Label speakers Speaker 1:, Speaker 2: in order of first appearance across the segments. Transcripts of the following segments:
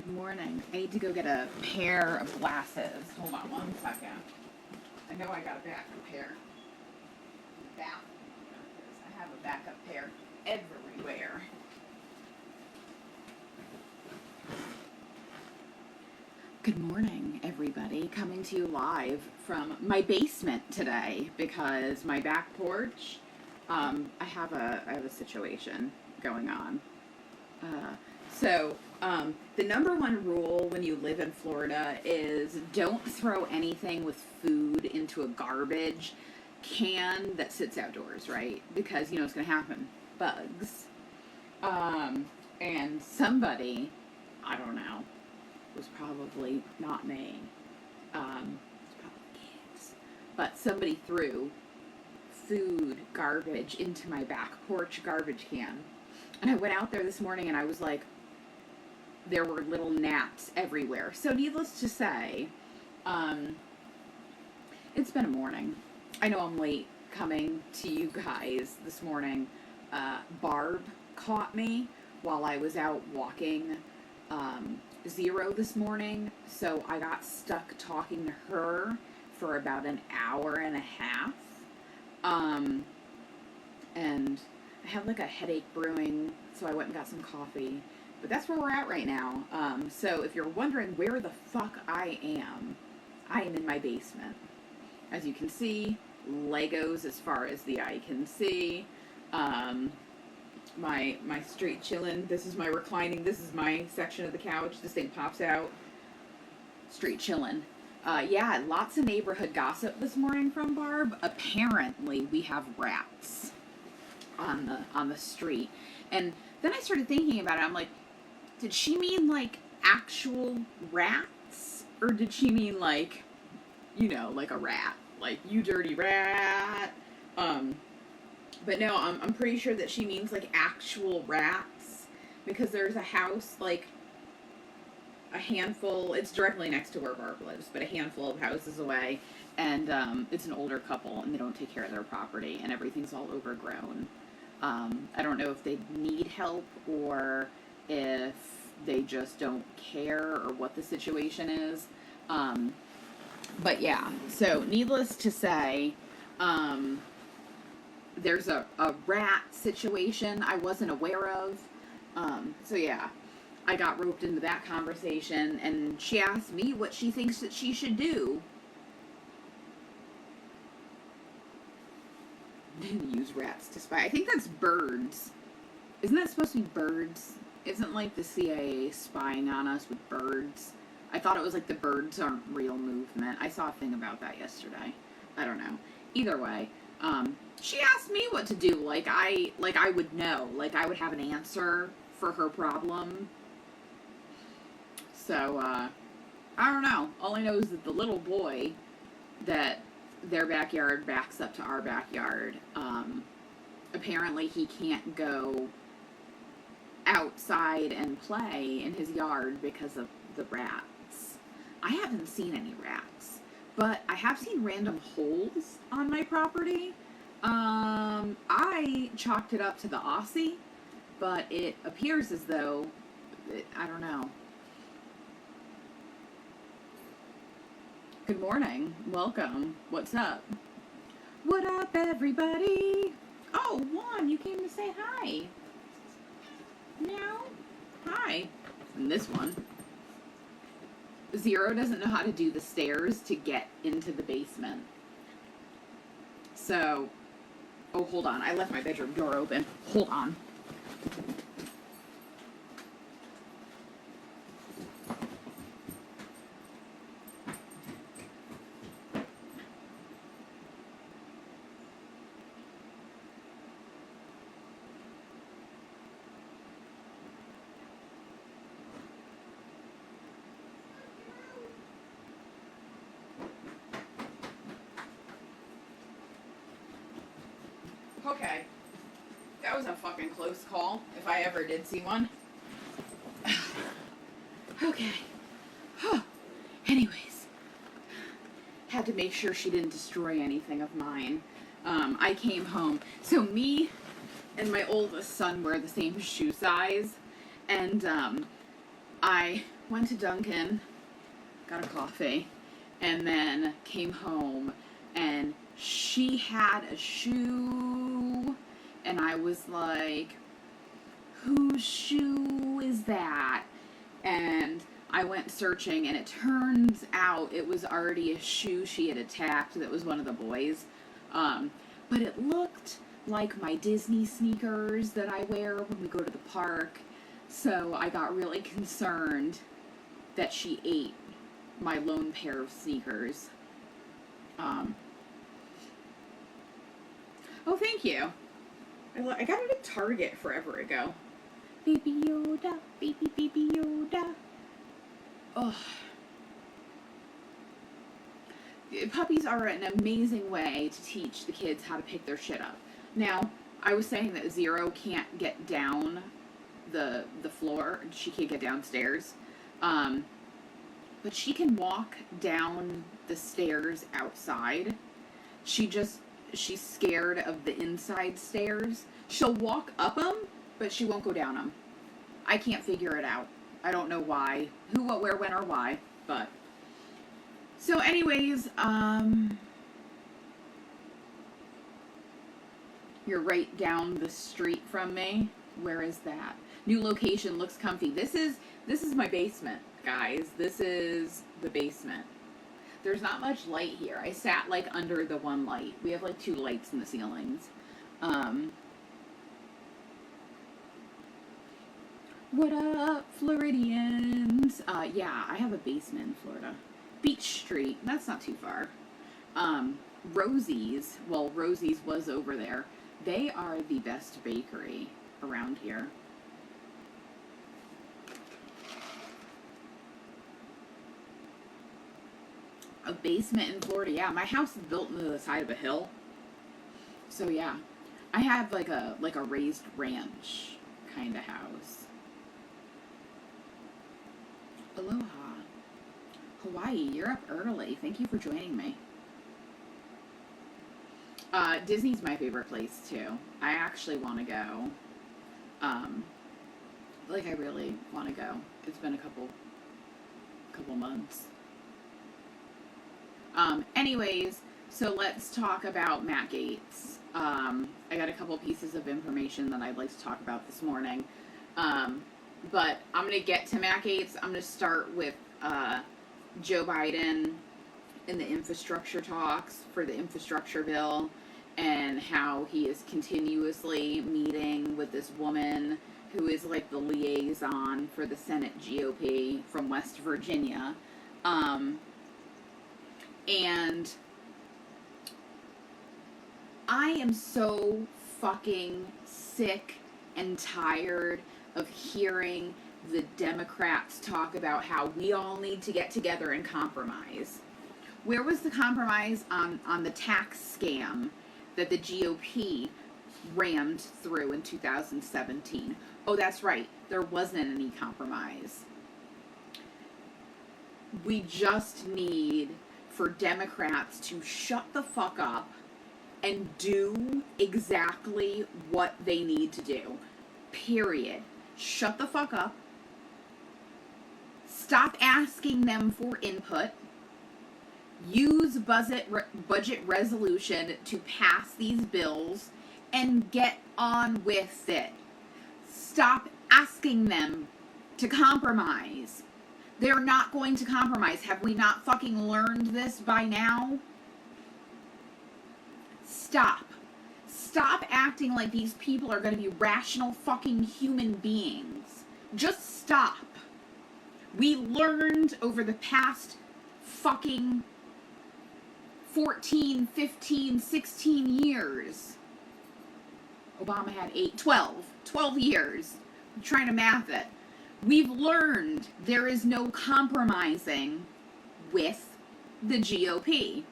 Speaker 1: Good morning. I need to go get a pair of glasses. Hold on one second. I know I got a backup pair. I have a backup pair everywhere. Good morning, everybody. Coming to you live from my basement today because my back porch, I have a situation going on. The number one rule when you live in Florida is don't throw anything with food into a garbage can that sits outdoors, right? Because you know what's going to happen. Bugs. And somebody, I don't know, was probably not me. It's probably kids. But somebody threw food garbage into my back porch garbage can. And I went out there this morning and I was like, there were little gnats everywhere. So needless to say, it's been a morning. I know I'm late coming to you guys this morning. Barb caught me while I was out walking Zero this morning. So I got stuck talking to her for about an hour and a half. And I had like a headache brewing, so I went and got some coffee. But that's where we're at right now. So if you're wondering where the fuck I am in my basement. As you can see, Legos as far as the eye can see. My straight chillin'. This is my reclining. This is my section of the couch. This thing pops out. Straight chillin'. Yeah, lots of neighborhood gossip this morning from Barb. Apparently, we have rats on the street. And then I started thinking about it. I'm like, did she mean like actual rats? Or did she mean like, you know, like a rat? Like, you dirty rat. But no, I'm pretty sure that she means like actual rats. Because there's a house like a handful, it's directly next to where Barb lives, but a handful of houses away. And it's an older couple and they don't take care of their property and everything's all overgrown. I don't know if they need help or if they just don't care or what the situation is. But yeah, so needless to say, there's a rat situation I wasn't aware of. So yeah, I got roped into that conversation and she asked me what she thinks that she should do. Didn't use rats to spy. I think that's birds. Isn't that supposed to be birds? Isn't like the CIA spying on us with birds? I thought it was like the birds aren't real movement. I saw a thing about that yesterday. I don't know. Either way, she asked me what to do. Like I would know. Like I would have an answer for her problem. So, I don't know. All I know is that the little boy that their backyard backs up to our backyard, apparently he can't go outside and play in his yard because of the rats. I haven't seen any rats, but I have seen random holes on my property. I chalked it up to the Aussie, but it appears as though, I don't know. Good morning. Welcome. What's up? What up, everybody? Oh, Juan, you came to say hi. Meow. Hi. And this one. Zero doesn't know how to do the stairs to get into the basement. So, oh, hold on. I left my bedroom door open. Hold on. Okay. That was a fucking close call, if I ever did see one. Okay. Anyways. Had to make sure she didn't destroy anything of mine. I came home. So me and my oldest son wear the same shoe size. And I went to Dunkin', got a coffee, and then came home, and she had a shoe, and I was like, whose shoe is that? And I went searching, and it turns out it was already a shoe she had attacked that was one of the boys. But it looked like my Disney sneakers that I wear when we go to the park. So I got really concerned that she ate my lone pair of sneakers. Oh, thank you. I got it at Target forever ago. Baby Yoda, baby Yoda. Oh. Puppies are an amazing way to teach the kids how to pick their shit up. Now, I was saying that Zero can't get down the floor. She can't get downstairs. But she can walk down the stairs outside. She's scared of the inside stairs. She'll walk up them, but she won't go down them. I can't figure it out. I don't know why. Who, what, where, when, or why. But so anyways, you're right down the street from me. Where is that? New location, looks comfy. This is my basement, guys. This is the basement. There's not much light here. I sat like under the one light. We have like 2 lights in the ceilings. What up, Floridians? Yeah, I have a basement in Florida. Beach Street, that's not too far. Rosie's, well, Rosie's was over there. They are the best bakery around here. A basement in Florida, yeah. My house is built into the side of a hill. So yeah, I have like a raised ranch kind of house. Aloha. Hawaii, you're up early. Thank you for joining me. Disney's my favorite place too. I actually want to go. I really want to go. It's been a couple months. Anyways, so let's talk about Matt Gaetz. I got a couple pieces of information that I'd like to talk about this morning. But I'm going to get to Matt Gaetz. I'm going to start with Joe Biden and the infrastructure talks for the infrastructure bill, and how he is continuously meeting with this woman who is like the liaison for the Senate GOP from West Virginia. And I am so fucking sick and tired of hearing the Democrats talk about how we all need to get together and compromise. Where was the compromise on the tax scam that the GOP rammed through in 2017? Oh, that's right. There wasn't any compromise. We just need for Democrats to shut the fuck up and do exactly what they need to do. Period. Shut the fuck up. Stop asking them for input. Use budget resolution to pass these bills and get on with it. Stop asking them to compromise. They're not going to compromise. Have we not fucking learned this by now? Stop. Stop acting like these people are going to be rational fucking human beings. Just stop. We learned over the past fucking 14, 15, 16 years. Obama had 12 years. I'm trying to math it. We've learned there is no compromising with the GOP.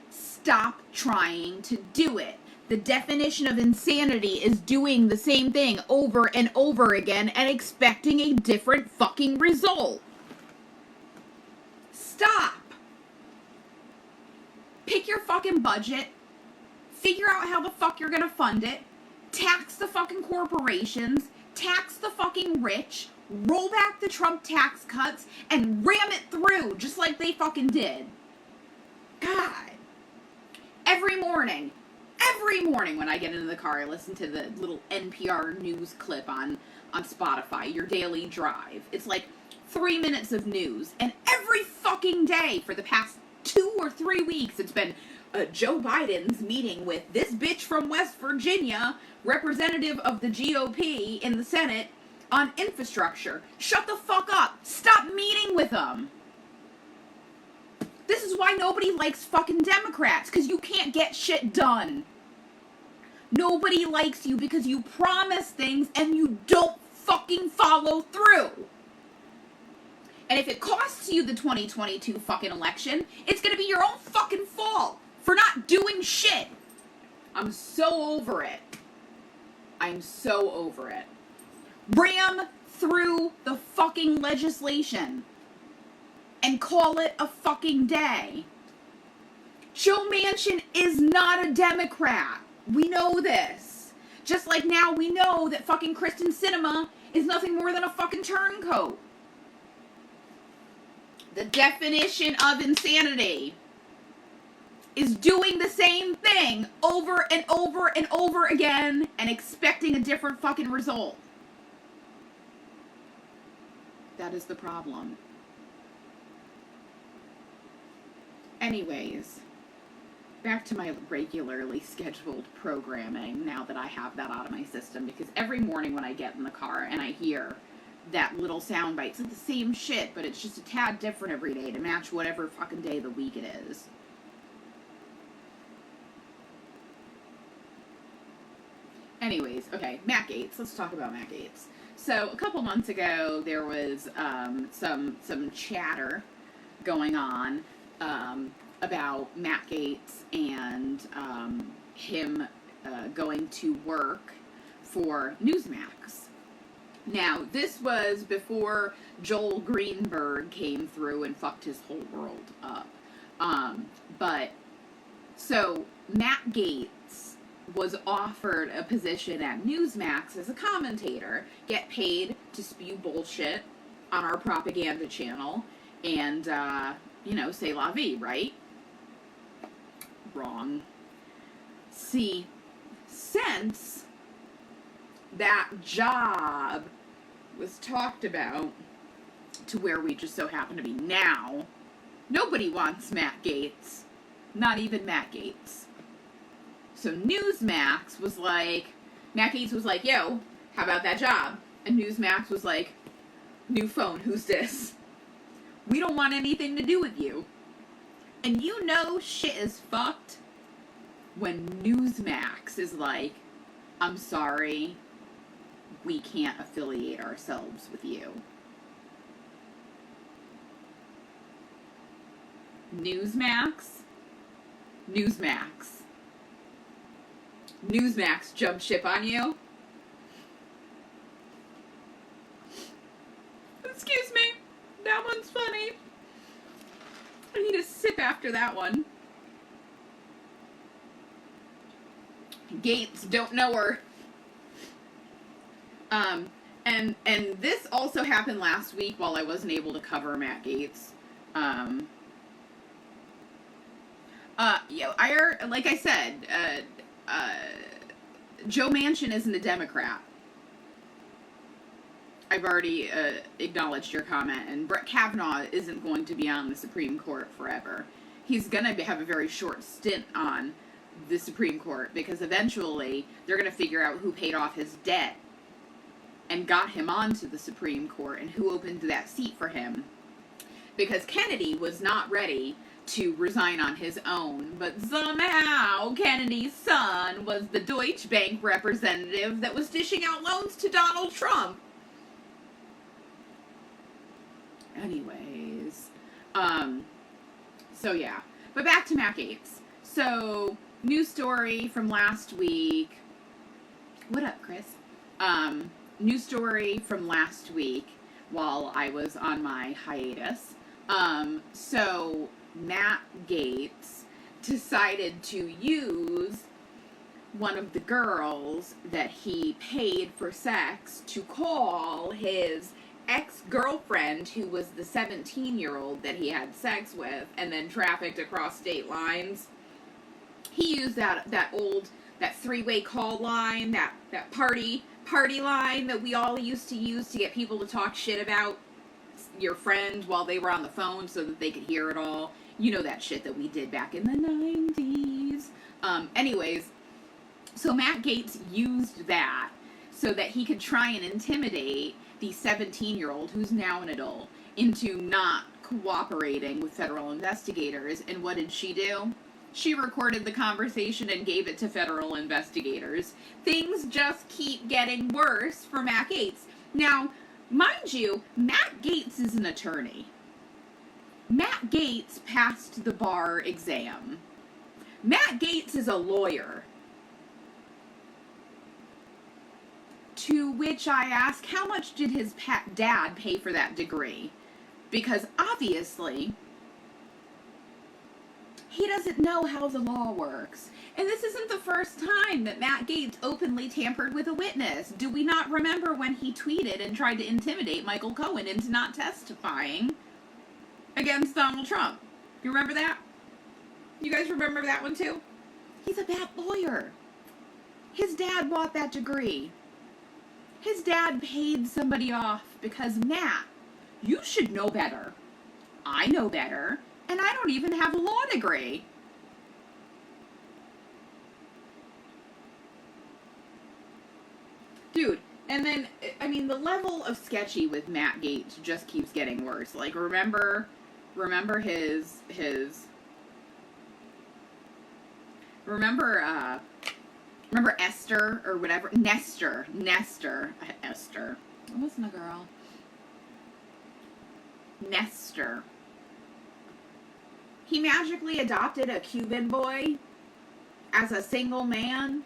Speaker 1: Stop trying to do it. The definition of insanity is doing the same thing over and over again and expecting a different fucking result. Stop. Pick your fucking budget. Figure out how the fuck you're gonna fund it. Tax the fucking corporations. Tax the fucking rich. roll back the Trump tax cuts, and ram it through, just like they fucking did. God. Every morning when I get into the car, I listen to the little NPR news clip on Spotify, your daily drive. It's like 3 minutes of news. And every fucking day for the past 2 or 3 weeks, it's been Joe Biden's meeting with this bitch from West Virginia, representative of the GOP in the Senate, on infrastructure. Shut the fuck up. Stop meeting with them. This is why nobody likes fucking Democrats, because you can't get shit done. Nobody likes you because you promise things and you don't fucking follow through. And if it costs you the 2022 fucking election, it's gonna be your own fucking fault for not doing shit. I'm so over it. I'm so over it. Ram through the fucking legislation and call it a fucking day. Joe Manchin is not a Democrat. We know this. Just like now we know that fucking Kristen Sinema is nothing more than a fucking turncoat. The definition of insanity is doing the same thing over and over and over again and expecting a different fucking result. That is the problem. Anyways, back to my regularly scheduled programming now that I have that out of my system, because every morning when I get in the car and I hear that little sound bite, it's the same shit, but it's just a tad different every day to match whatever fucking day of the week it is. Anyways, okay, Matt Gaetz. Let's talk about Matt Gaetz. So a couple months ago, there was some chatter going on about Matt Gaetz and him going to work for Newsmax. Now, this was before Joel Greenberg came through and fucked his whole world up. So Matt Gaetz was offered a position at Newsmax as a commentator, get paid to spew bullshit on our propaganda channel, and, say la vie, right? Wrong. See, since that job was talked about to where we just so happen to be now, nobody wants Matt Gaetz. Not even Matt Gaetz. So Newsmax was like, Matt Gaetz was like, yo, how about that job? And Newsmax was like, new phone, who's this? We don't want anything to do with you. And you know shit is fucked when Newsmax is like, I'm sorry, we can't affiliate ourselves with you. Newsmax jumped ship on you? Excuse me, that one's funny. I need a sip after that one. Gaetz, don't know her. And this also happened last week while I wasn't able to cover Matt Gaetz. Like I said, Joe Manchin isn't a Democrat. I've already acknowledged your comment, and Brett Kavanaugh isn't going to be on the Supreme Court forever. He's going to have a very short stint on the Supreme Court, because eventually they're going to figure out who paid off his debt and got him onto the Supreme Court and who opened that seat for him. Because Kennedy was not ready to resign on his own, but somehow Kennedy's son was the Deutsche Bank representative that was dishing out loans to Donald Trump. Anyways, so yeah. But back to Matt Gaetz. So, news story from last week. What up, Chris? News story from last week while I was on my hiatus. So Matt Gaetz decided to use one of the girls that he paid for sex to call his ex-girlfriend, who was the 17-year-old that he had sex with and then trafficked across state lines, he used that three-way call line, that party line that we all used to use to get people to talk shit about your friend while they were on the phone so that they could hear it all. You know, that shit that we did back in the 90s. Anyways, so Matt Gaetz used that so that he could try and intimidate the 17-year-old, who's now an adult, into not cooperating with federal investigators. And what did she do? She recorded the conversation and gave it to federal investigators. Things just keep getting worse for Matt Gaetz. Now, mind you, Matt Gaetz is an attorney. Matt Gaetz passed the bar exam. Matt Gaetz is a lawyer. To which I ask, how much did his dad pay for that degree? Because obviously, he doesn't know how the law works. And this isn't the first time that Matt Gaetz openly tampered with a witness. Do we not remember when he tweeted and tried to intimidate Michael Cohen into not testifying against Donald Trump? You remember that? You guys remember that one too? He's a bad lawyer. His dad bought that degree. His dad paid somebody off because, Matt, you should know better. I know better, and I don't even have a law degree. Dude, and then, I mean, the level of sketchy with Matt Gaetz just keeps getting worse. Like, remember his, remember Esther, or whatever, Nestor, Esther, it wasn't a girl, Nestor. He magically adopted a Cuban boy as a single man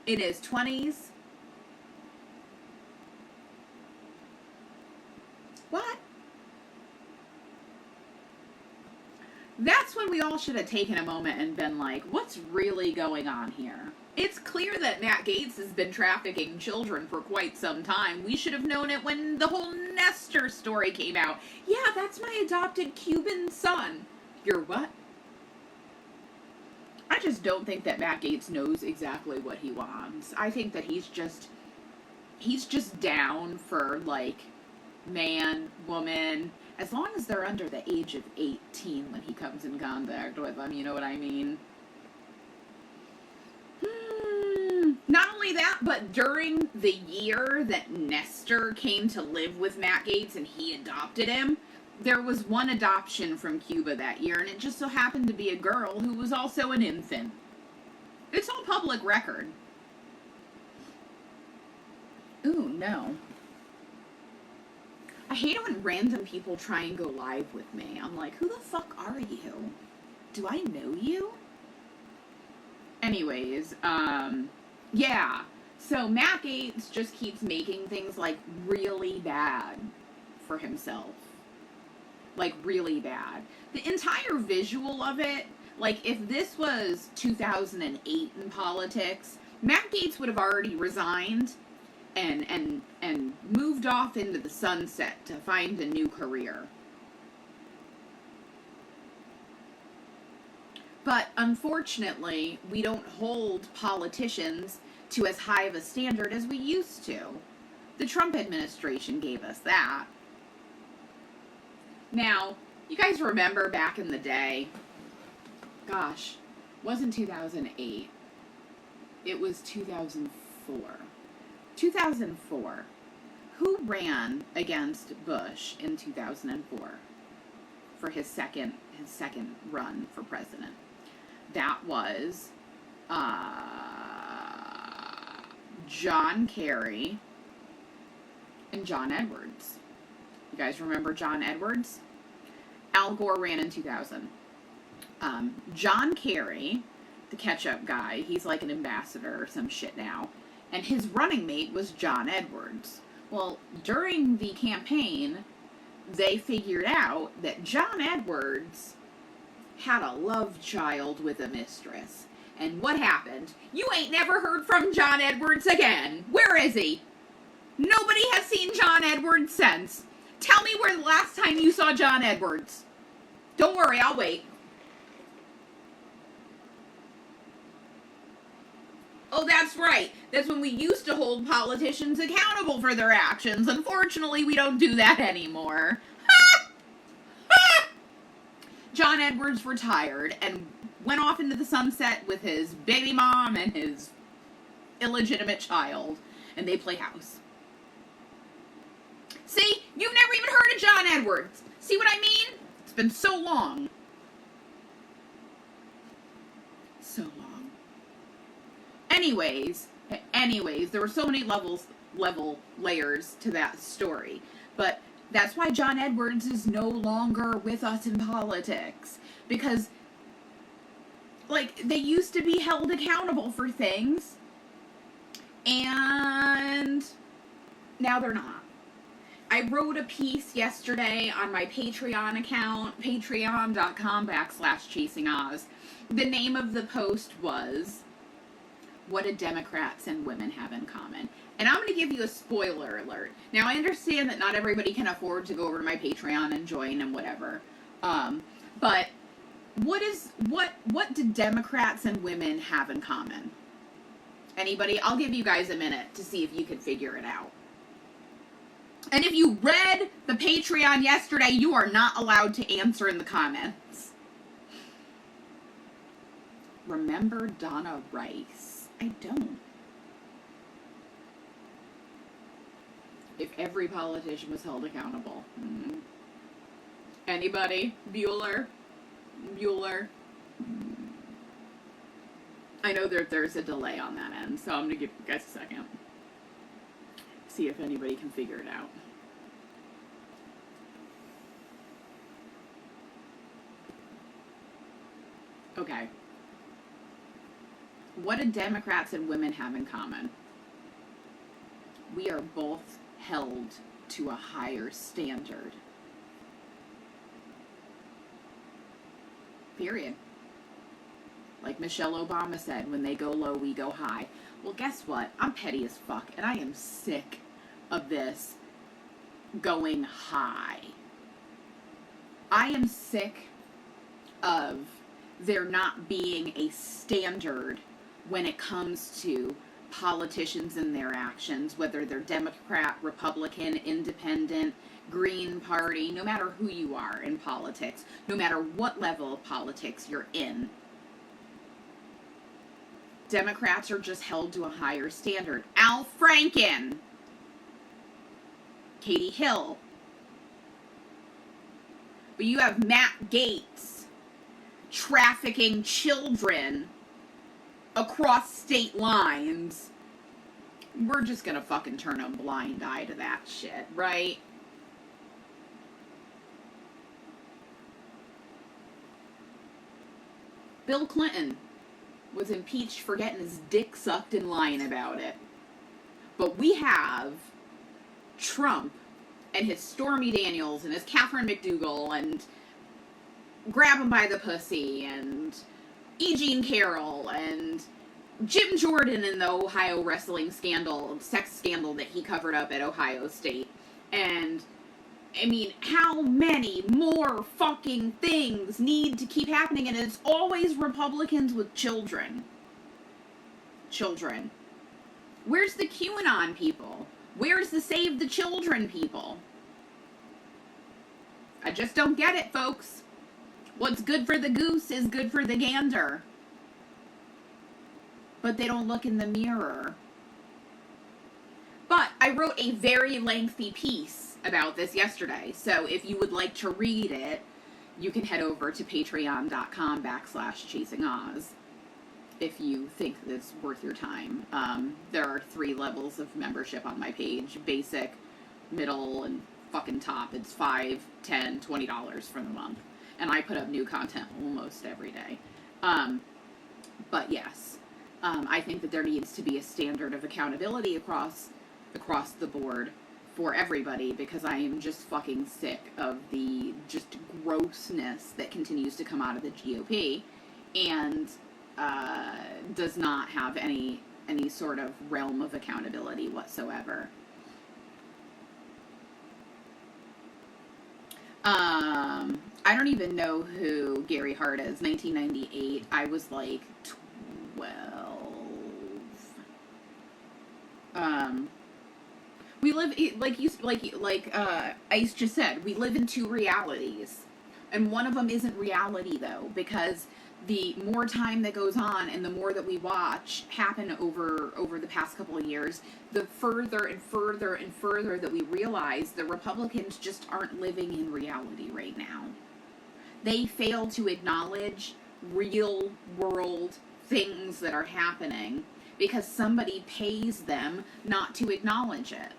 Speaker 1: in his 20s. What? That's when we all should have taken a moment and been like, what's really going on here? It's clear that Matt Gaetz has been trafficking children for quite some time. We should have known it when the whole Nestor story came out. Yeah, that's my adopted Cuban son. You're what? I just don't think that Matt Gaetz knows exactly what he wants. I think that he's just down for, like, man, woman, as long as they're under the age of 18 when he comes in contact with them, you know what I mean? Not only that, but during the year that Nestor came to live with Matt Gaetz and he adopted him, there was one adoption from Cuba that year, and it just so happened to be a girl who was also an infant. It's all public record. Ooh, no. I hate it when random people try and go live with me. I'm like, who the fuck are you? Do I know you? Anyways, yeah. So Matt Gaetz just keeps making things, like, really bad for himself. Like, really bad. The entire visual of it, like, if this was 2008 in politics, Matt Gaetz would have already resigned and moved off into the sunset to find a new career. But unfortunately, we don't hold politicians to as high of a standard as we used to. The Trump administration gave us that. Now, you guys remember back in the day, gosh, it wasn't 2008. It was 2004. 2004. Who ran against Bush in 2004 for his second run for president? That was John Kerry and John Edwards. You guys remember John Edwards? Al Gore ran in 2000. John Kerry, the ketchup guy, he's like an ambassador or some shit now, and his running mate was John Edwards. Well, during the campaign, they figured out that John Edwards had a love child with a mistress. And what happened? You ain't never heard from John Edwards again. Where is he? Nobody has seen John Edwards since. Tell me where the last time you saw John Edwards. Don't worry, I'll wait. Oh, that's right. That's when we used to hold politicians accountable for their actions. Unfortunately, we don't do that anymore. John Edwards retired and went off into the sunset with his baby mom and his illegitimate child, and they play house. See? You've never even heard of John Edwards. See what I mean? It's been so long. So long. Anyways, there were so many layers to that story. But that's why John Edwards is no longer with us in politics. Because, like, they used to be held accountable for things, and now they're not. I wrote a piece yesterday on my Patreon account, patreon.com/ChasingOz. The name of the post was, "What do Democrats and women have in common?" And I'm going to give you a spoiler alert. Now, I understand that not everybody can afford to go over to my Patreon and join and whatever. But what do Democrats and women have in common? Anybody? I'll give you guys a minute to see if you can figure it out. And if you read the Patreon yesterday, you are not allowed to answer in the comments. Remember Donna Rice? I don't. If every politician was held accountable. Anybody? Bueller? I know there's a delay on that end, so I'm going to give you guys a second. See if anybody can figure it out. Okay. What do Democrats and women have in common? We are both held to a higher standard. Period. Like Michelle Obama said, when they go low, we go high. Well, guess what? I'm petty as fuck, and I am sick of this going high. I am sick of there not being a standard when it comes to politicians and their actions, whether they're Democrat, Republican, Independent, Green Party, no matter who you are in politics, no matter what level of politics you're in. Democrats are just held to a higher standard. Al Franken, Katie Hill. But you have Matt Gaetz trafficking children across state lines. We're just gonna fucking turn a blind eye to that shit, right? Bill Clinton was impeached for getting his dick sucked and lying about it. But we have Trump and his Stormy Daniels and his Catherine McDougal and Grab 'em by the Pussy and E. Jean Carroll and Jim Jordan in the Ohio wrestling scandal, sex scandal that he covered up at Ohio State. And, I mean, how many more fucking things need to keep happening? And it's always Republicans with children. Children. Where's the QAnon people? Where's the Save the Children people? I just don't get it, folks. What's good for the goose is good for the gander. But they don't look in the mirror. But I wrote a very lengthy piece about this yesterday, so if you would like to read it, you can head over to patreon.com/ChasingOz if you think it's worth your time. There are 3 levels of membership on my page: basic, middle, and fucking top. It's $5, $10, $20 for the month. And I put up new content almost every day. But yes, I think that there needs to be a standard of accountability across the board for everybody, because I am just fucking sick of the just grossness that continues to come out of the GOP and does not have any sort of realm of accountability whatsoever. I don't even know who Gary Hart is. 1998. I was like 12. We live Ice just said. We live in two realities, and one of them isn't reality though, because the more time that goes on and the more that we watch happen over the past couple of years, the further and further and further that we realize the Republicans just aren't living in reality right now. They fail to acknowledge real world things that are happening because somebody pays them not to acknowledge it.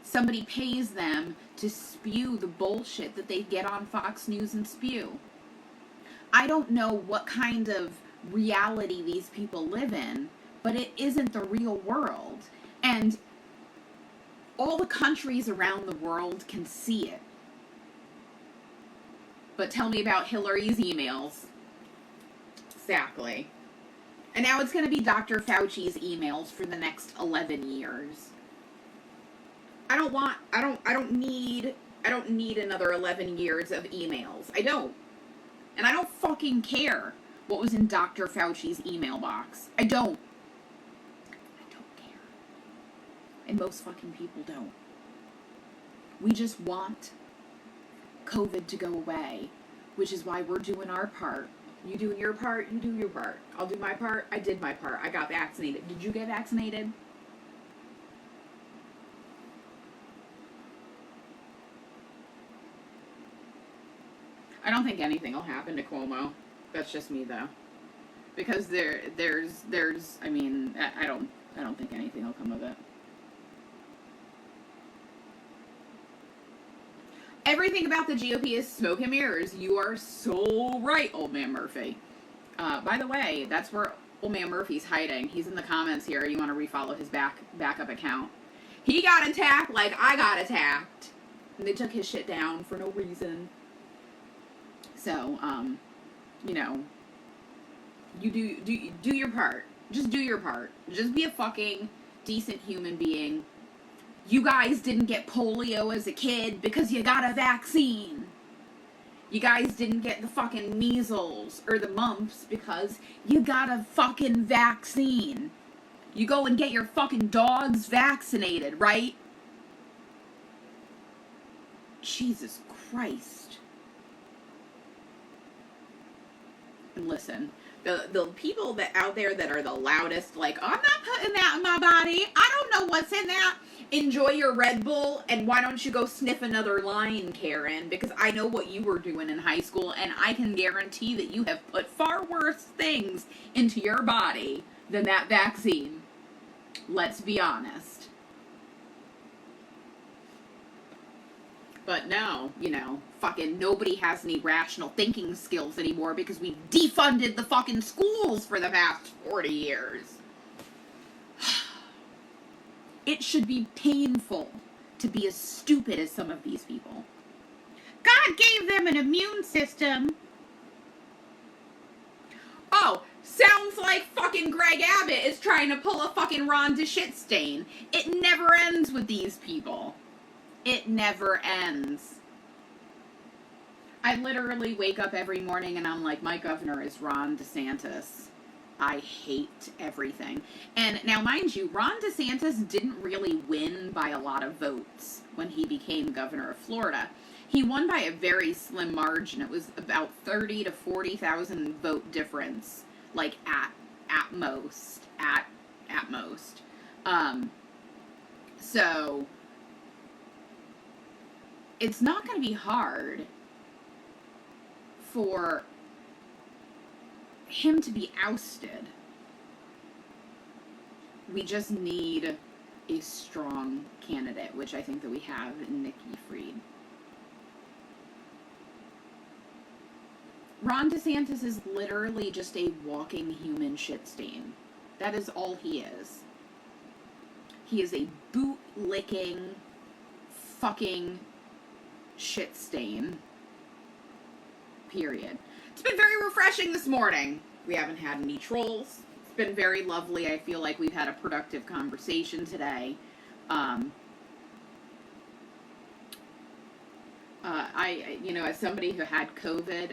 Speaker 1: Somebody pays them to spew the bullshit that they get on Fox News and spew. I don't know what kind of reality these people live in, but it isn't the real world. And all the countries around the world can see it. But tell me about Hillary's emails. Exactly. And now it's going to be Dr. Fauci's emails for the next 11 years. I don't need another 11 years of emails. I don't. And I don't fucking care what was in Dr. Fauci's email box. I don't care. And most fucking people don't. We just want COVID to go away, which is why we're doing our part. You do your part, you do your part. I'll do my part, I did my part. I got vaccinated. Did you get vaccinated? I don't think anything will happen to Cuomo. That's just me though. Because there's I mean, I don't think anything will come of it. Everything about the GOP is smoke and mirrors. You are so right, Old Man Murphy. By the way, that's where Old Man Murphy's hiding. He's in the comments here. You want to refollow his backup account. He got attacked like I got attacked. And they took his shit down for no reason. So, you know, you do your part. Just do your part. Just be a fucking decent human being. You guys didn't get polio as a kid because you got a vaccine. You guys didn't get the fucking measles or the mumps because you got a fucking vaccine. You go and get your fucking dogs vaccinated, right? Jesus Christ. And listen, the people that out there that are the loudest, like, I'm not putting that in my body. I don't know what's in that. Enjoy your Red Bull, and why don't you go sniff another line, Karen? Because I know what you were doing in high school, and I can guarantee that you have put far worse things into your body than that vaccine. Let's be honest. But no, you know, fucking nobody has any rational thinking skills anymore because we defunded the fucking schools for the past 40 years. It should be painful to be as stupid as some of these people. God gave them an immune system. Oh, sounds like fucking Greg Abbott is trying to pull a fucking Ron DeShitstain. It never ends with these people. It never ends. I literally wake up every morning and I'm like, my governor is Ron DeSantis. I hate everything. And now, mind you, Ron DeSantis didn't really win by a lot of votes when he became governor of Florida. He won by a very slim margin. It was about 30 to 40,000 vote difference, like at most. So it's not going to be hard for him to be ousted. We just need a strong candidate, which I think that we have in Nikki Fried. Ron DeSantis is literally just a walking human shit stain. That is all he is. He is a boot-licking fucking shit stain. Period. It's been very refreshing this morning. We haven't had any trolls. It's been very lovely. I feel like we've had a productive conversation today. as somebody who had COVID,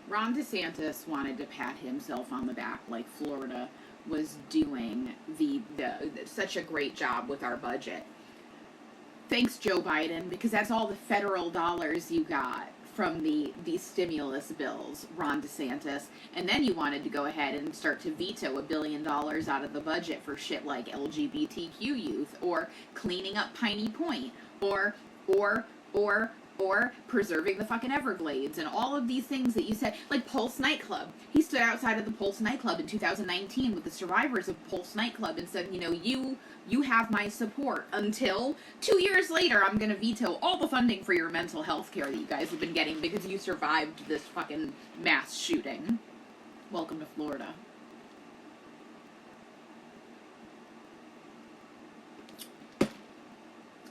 Speaker 1: Ron DeSantis wanted to pat himself on the back like Florida was doing such a great job with our budget. Thanks, Joe Biden, because that's all the federal dollars you got from the stimulus bills, Ron DeSantis. And then you wanted to go ahead and start to veto $1 billion out of the budget for shit like LGBTQ youth, or cleaning up Piney Point, or preserving the fucking Everglades, and all of these things that you said, like Pulse nightclub. He stood outside of the Pulse nightclub in 2019 with the survivors of Pulse nightclub and said, you have my support until 2 years later I'm going to veto all the funding for your mental health care that you guys have been getting because you survived this fucking mass shooting. Welcome to Florida.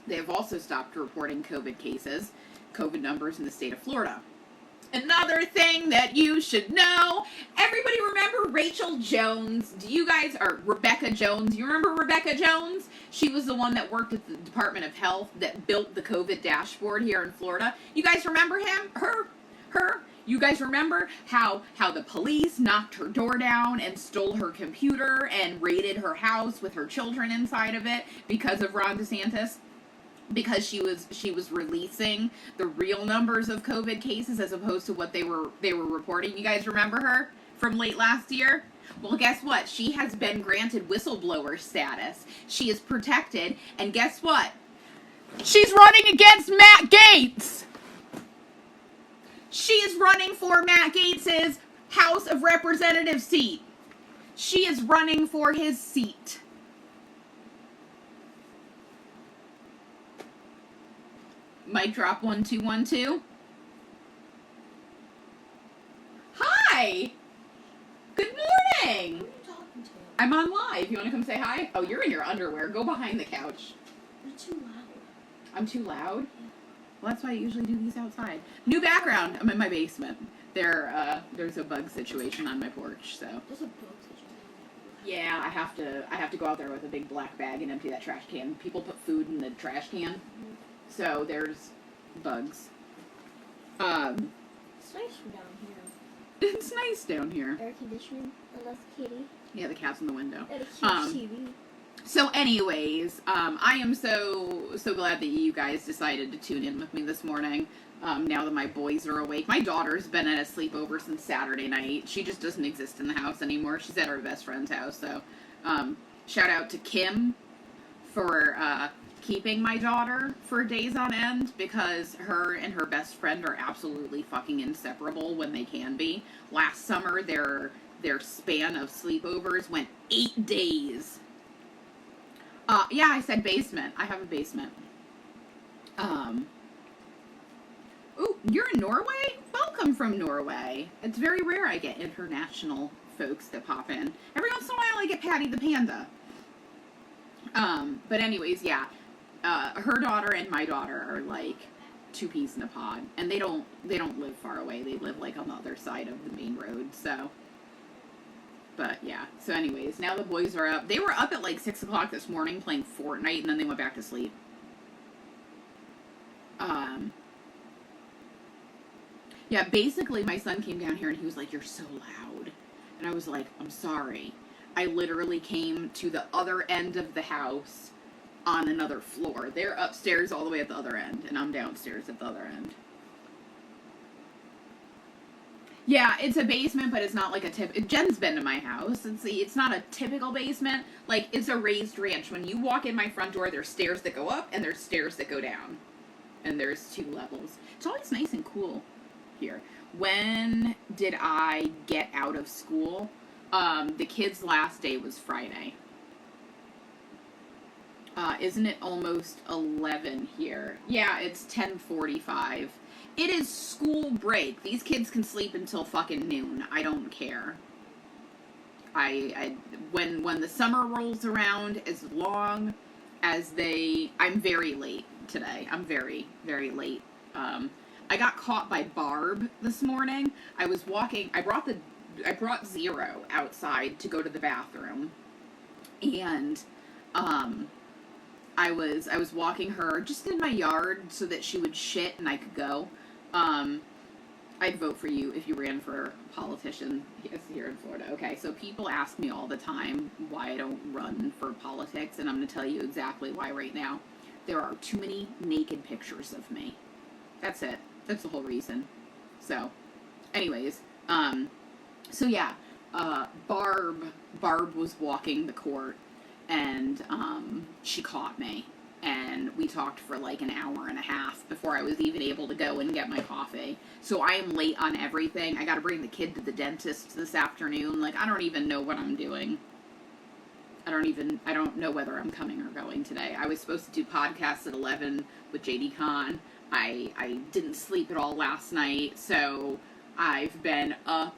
Speaker 1: They have also stopped reporting COVID numbers in the state of Florida. Another thing that you should know, everybody remember Rachel Jones? Rebecca Jones? You remember Rebecca Jones? She was the one that worked at the Department of Health that built the COVID dashboard here in Florida. You guys remember her? You guys remember how the police knocked her door down and stole her computer and raided her house with her children inside of it because of Ron DeSantis? Because she was releasing the real numbers of COVID cases as opposed to what they were reporting. You guys remember her from late last year? Well, guess what? She has been granted whistleblower status. She is protected, and guess what? She's running against Matt Gaetz. She is running for Matt Gaetz's House of Representatives seat. She is running for his seat. Mic drop 1 2 1 2. Hi. Good morning.
Speaker 2: Who are you talking to?
Speaker 1: I'm on live. You want to come say hi? Oh, you're in your underwear. Go behind the couch.
Speaker 2: You're too loud.
Speaker 1: I'm too loud?
Speaker 2: Yeah.
Speaker 1: Well, that's why I usually do these outside. New background. I'm in my basement. There's a bug situation on my porch, so.
Speaker 2: There's a bug situation.
Speaker 1: Yeah, I have to go out there with a big black bag and empty that trash can. People put food in the trash can.
Speaker 2: Mm-hmm.
Speaker 1: So there's bugs.
Speaker 2: It's nice from down here.
Speaker 1: It's nice down here.
Speaker 2: Air conditioning, a less kitty,
Speaker 1: Yeah, the cat's in the window.
Speaker 2: and a huge TV.
Speaker 1: So anyways, I am so glad that you guys decided to tune in with me this morning. Now that my boys are awake. My daughter's been at a sleepover since Saturday night. She just doesn't exist in the house anymore. She's at her best friend's house. So, shout out to Kim for keeping my daughter for days on end, because her and her best friend are absolutely fucking inseparable when they can be. Last summer, their span of sleepovers went 8 days. Yeah, I said basement. I have a basement. Ooh, you're in Norway? Welcome from Norway. It's very rare I get international folks that pop in. Every once in a while I get Patty the Panda. But anyways, yeah. Her daughter and my daughter are like two peas in a pod, and they don't live far away. They live like on the other side of the main road, so. But yeah, so anyways, now the boys are up. They were up at like 6 o'clock this morning playing Fortnite, and then they went back to sleep. Yeah, basically my son came down here and he was like, "You're so loud." And I was like, "I'm sorry. I literally came to the other end of the house on another floor. They're upstairs all the way at the other end, and I'm downstairs at the other end." Yeah, it's a basement, but it's not like a Jen's been to my house, and see, it's not a typical basement. Like, it's a raised ranch. When you walk in my front door, there's stairs that go up, and there's stairs that go down. And there's 2 levels. It's always nice and cool here. When did I get out of school? The kids' last day was Friday. Isn't it almost 11 here? Yeah, it's 10:45. It is school break. These kids can sleep until fucking noon. I don't care. When the summer rolls around, as long I'm very late today. I'm very, very late. I got caught by Barb this morning. I brought Zero outside to go to the bathroom. And, I was walking her just in my yard so that she would shit and I could go. I'd vote for you if you ran for politician here in Florida. Okay, so people ask me all the time why I don't run for politics, and I'm going to tell you exactly why right now. There are too many naked pictures of me. That's it. That's the whole reason. So, anyways, so yeah, Barb was walking the court, and she caught me. And we talked for like an hour and a half before I was even able to go and get my coffee. So I am late on everything. I gotta bring the kid to the dentist this afternoon. Like, I don't even know what I'm doing. I don't know whether I'm coming or going today. I was supposed to do podcasts at 11 with JD Khan. I didn't sleep at all last night, so I've been up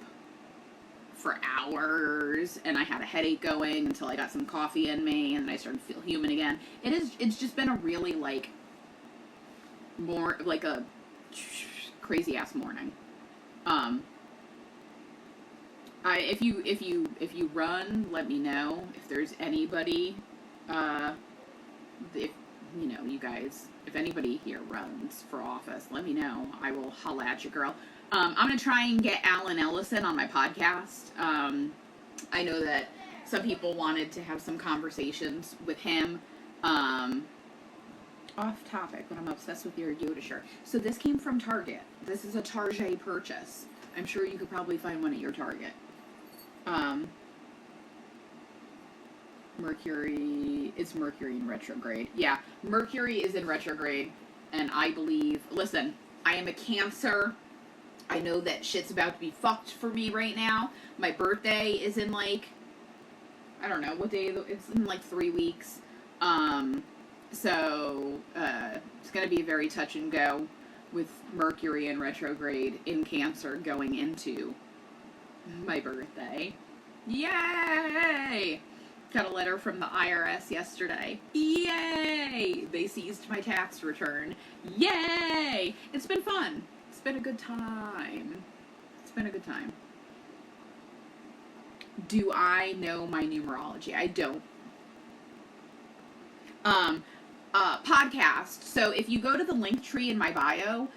Speaker 1: for hours, and I had a headache going until I got some coffee in me, and then I started to feel human again. It's just been a really, like, more, like a crazy-ass morning. If you run, let me know. If there's anybody, if, you know, you guys, if anybody here runs for office, let me know. I will holla at you, girl. I'm going to try and get Alan Ellison on my podcast. I know that some people wanted to have some conversations with him. Off topic, but I'm obsessed with your Yoda shirt. So this came from Target. This is a Target purchase. I'm sure you could probably find one at your Target. Mercury in retrograde. Yeah, Mercury is in retrograde, and I believe, listen, I am a Cancer. I know that shit's about to be fucked for me right now. My birthday is in, like, I don't know what day, it's in like 3 weeks. So it's going to be very touch and go with Mercury in retrograde in Cancer going into my birthday. Yay! Got a letter from the IRS yesterday. Yay! They seized my tax return. Yay! It's been fun. It's been a good time. It's been a good time. Do I know my numerology? I don't. Podcast. So if you go to the link tree in my bio,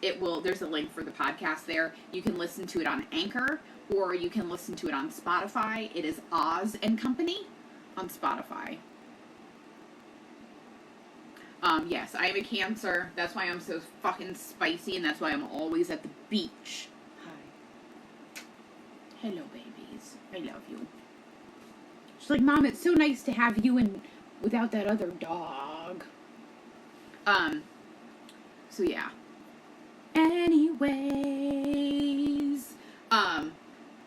Speaker 1: there's a link for the podcast there. You can listen to it on Anchor, or you can listen to it on Spotify. It is Oz and Company on Spotify. Yes, I am a Cancer. That's why I'm so fucking spicy, and that's why I'm always at the beach. Hi. Hello, babies. I love you. She's like, Mom, it's so nice to have you and without that other dog. So yeah. Anyways,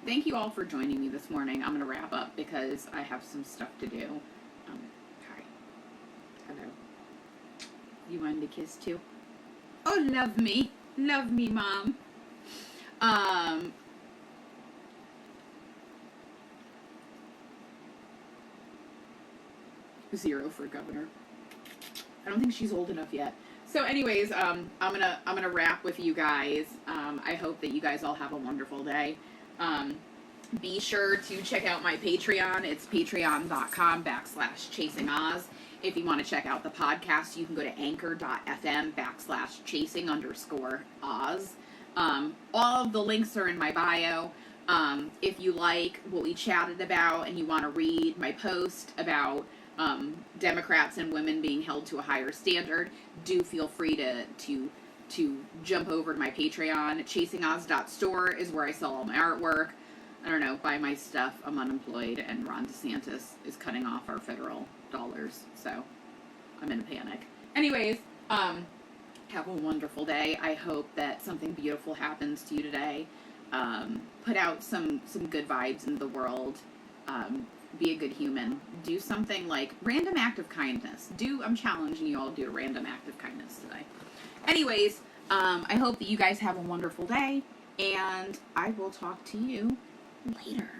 Speaker 1: thank you all for joining me this morning. I'm gonna wrap up because I have some stuff to do. Hi. Hello. You wanted a kiss too? Oh, love me. Love me, Mom. Zero for governor. I don't think she's old enough yet. So anyways, I'm gonna wrap with you guys. I hope that you guys all have a wonderful day. Be sure to check out my Patreon. It's patreon.com/ChasingOz. If you want to check out the podcast, you can go to anchor.fm/chasing_Oz. All of the links are in my bio. If you like what we chatted about and you want to read my post about Democrats and women being held to a higher standard, do feel free to jump over to my Patreon. ChasingOz.store is where I sell all my artwork. I don't know, buy my stuff. I'm unemployed, and Ron DeSantis is cutting off our federal dollars, so I'm in a panic. Anyways, have a wonderful day. I hope that something beautiful happens to you today. Put out some good vibes into the world. Be a good human. Do something like random act of kindness. I'm challenging you all to do a random act of kindness today. Anyways, I hope that you guys have a wonderful day, and I will talk to you later.